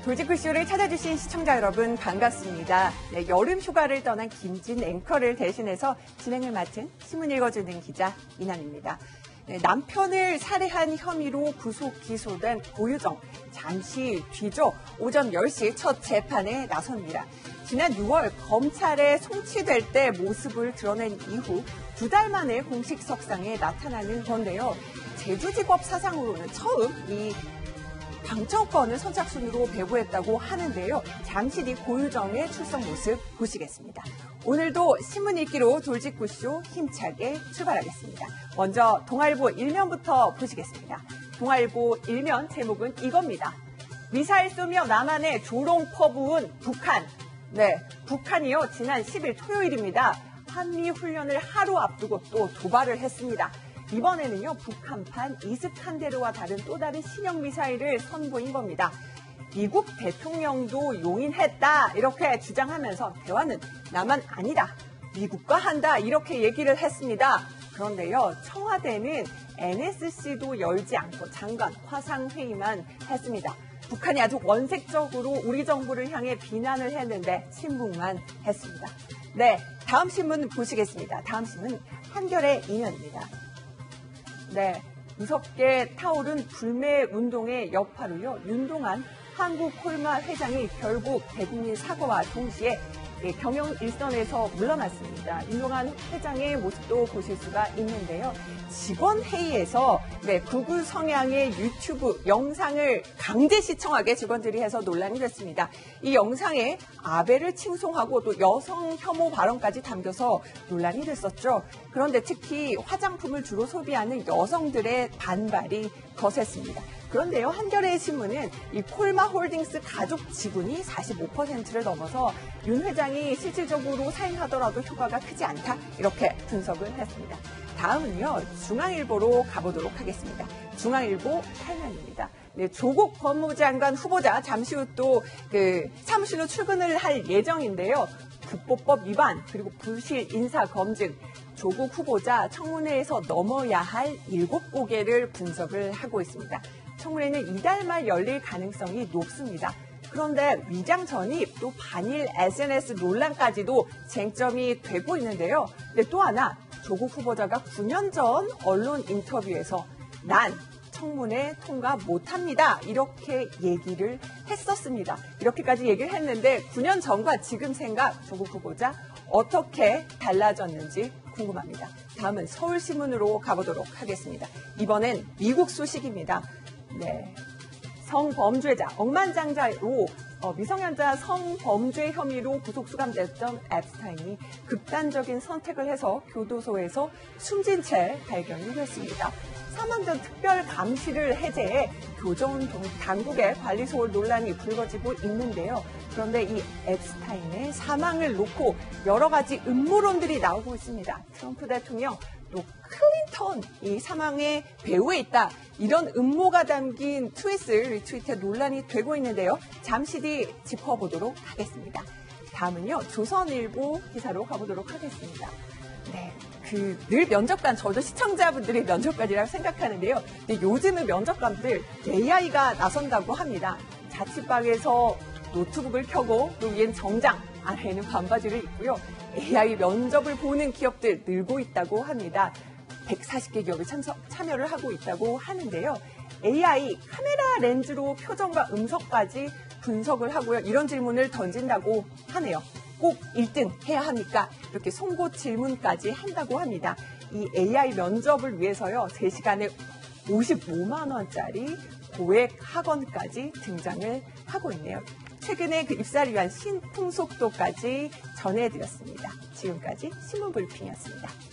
돌직구쇼를 찾아주신 시청자 여러분 반갑습니다. 네, 여름 휴가를 떠난 김진 앵커를 대신해서 진행을 맡은 신문 읽어주는 기자 이남입니다. 네, 남편을 살해한 혐의로 구속 기소된 고유정. 잠시 뒤죠. 오전 10시 첫 재판에 나섭니다. 지난 6월 검찰에 송치될 때 모습을 드러낸 이후 2달 만에 공식 석상에 나타나는 건데요. 제주지법 사상으로는 처음 이 방청권을 선착순으로 배부했다고 하는데요. 잠시 뒤 고유정의 출석 모습 보시겠습니다. 오늘도 신문 읽기로 돌직구쇼 힘차게 출발하겠습니다. 먼저 동아일보 1면부터 보시겠습니다. 동아일보 1면 제목은 이겁니다. 미사일 쏘며 남한에 조롱 퍼부은 북한. 네, 북한이요. 지난 10일 토요일입니다. 한미훈련을 하루 앞두고 또 도발을 했습니다. 이번에는요, 북한판 이스칸데르와 다른 또 다른 신형 미사일을 선보인 겁니다. 미국 대통령도 용인했다 이렇게 주장하면서 대화는 남한 아니다, 미국과 한다 이렇게 얘기를 했습니다. 그런데요, 청와대는 NSC도 열지 않고 장관 화상회의만 했습니다. 북한이 아주 원색적으로 우리 정부를 향해 비난을 했는데 침묵만 했습니다. 네, 다음 신문 보시겠습니다. 다음 신문 한겨레 2면입니다. 네, 무섭게 타오른 불매 운동의 여파로요. 윤동한 한국콜마 회장이 결국 대국민 사과와 동시에 경영 일선에서 물러났습니다. 윤동한 회장의 모습도 보실 수가 있는데요. 직원 회의에서 극우 성향의 유튜브 영상을 강제 시청하게 직원들이 해서 논란이 됐습니다. 이 영상에 아베를 칭송하고 또 여성 혐오 발언까지 담겨서 논란이 됐었죠. 그런데 특히 화장품을 주로 소비하는 여성들의 반발이 거셌습니다. 그런데요, 한겨레 신문은 이 콜마홀딩스 가족 지분이 45%를 넘어서 윤 회장이 실질적으로 사임하더라도 효과가 크지 않다 이렇게 분석을 했습니다. 다음은요, 중앙일보로 가보도록 하겠습니다. 중앙일보 8면입니다. 네, 조국 법무장관 후보자 잠시 후 또 사무실로 출근을 할 예정인데요. 국보법 위반 그리고 불실 인사 검증, 조국 후보자 청문회에서 넘어야 할 7고개를 분석을 하고 있습니다. 청문회는 이달 말 열릴 가능성이 높습니다. 그런데 위장 전입 또 반일 SNS 논란까지도 쟁점이 되고 있는데요. 근데 또 하나 조국 후보자가 9년 전 언론 인터뷰에서 난 청문회 통과 못합니다 이렇게 얘기를 했었습니다. 이렇게까지 얘기를 했는데 9년 전과 지금 생각 조국 후보자 어떻게 달라졌는지 궁금합니다. 다음은 서울신문으로 가보도록 하겠습니다. 이번엔 미국 소식입니다. 네, 성범죄자, 억만장자로 미성년자 성범죄 혐의로 구속 수감됐던 앱스타인이 극단적인 선택을 해서 교도소에서 숨진 채 발견이 됐습니다. 사망 전 특별 감시를 해제해 교정 당국의 관리 소홀 논란이 불거지고 있는데요. 그런데 이 앱스타인의 사망을 놓고 여러 가지 음모론들이 나오고 있습니다. 트럼프 대통령 또 클린턴 이 사망의 배후에 있다 이런 음모가 담긴 트윗을 리트윗해 논란이 되고 있는데요. 잠시 뒤 짚어보도록 하겠습니다. 다음은요, 조선일보 기사로 가보도록 하겠습니다. 네, 늘 면접관, 저도 시청자분들이 면접관이라고 생각하는데요. 근데 요즘은 면접관들 AI가 나선다고 합니다. 자취방에서 노트북을 켜고 또 위엔 정장, 아래에는 반바지를 입고요. AI 면접을 보는 기업들 늘고 있다고 합니다. 140개 기업이 참여를 하고 있다고 하는데요. AI 카메라 렌즈로 표정과 음성까지 분석을 하고요. 이런 질문을 던진다고 하네요. 꼭 1등 해야 합니까? 이렇게 송곳 질문까지 한다고 합니다. 이 AI 면접을 위해서요. 3시간에 55만 원짜리 고액 학원까지 등장을 하고 있네요. 최근에 입사를 위한 신풍속도까지 전해드렸습니다. 지금까지 신문브리핑이었습니다.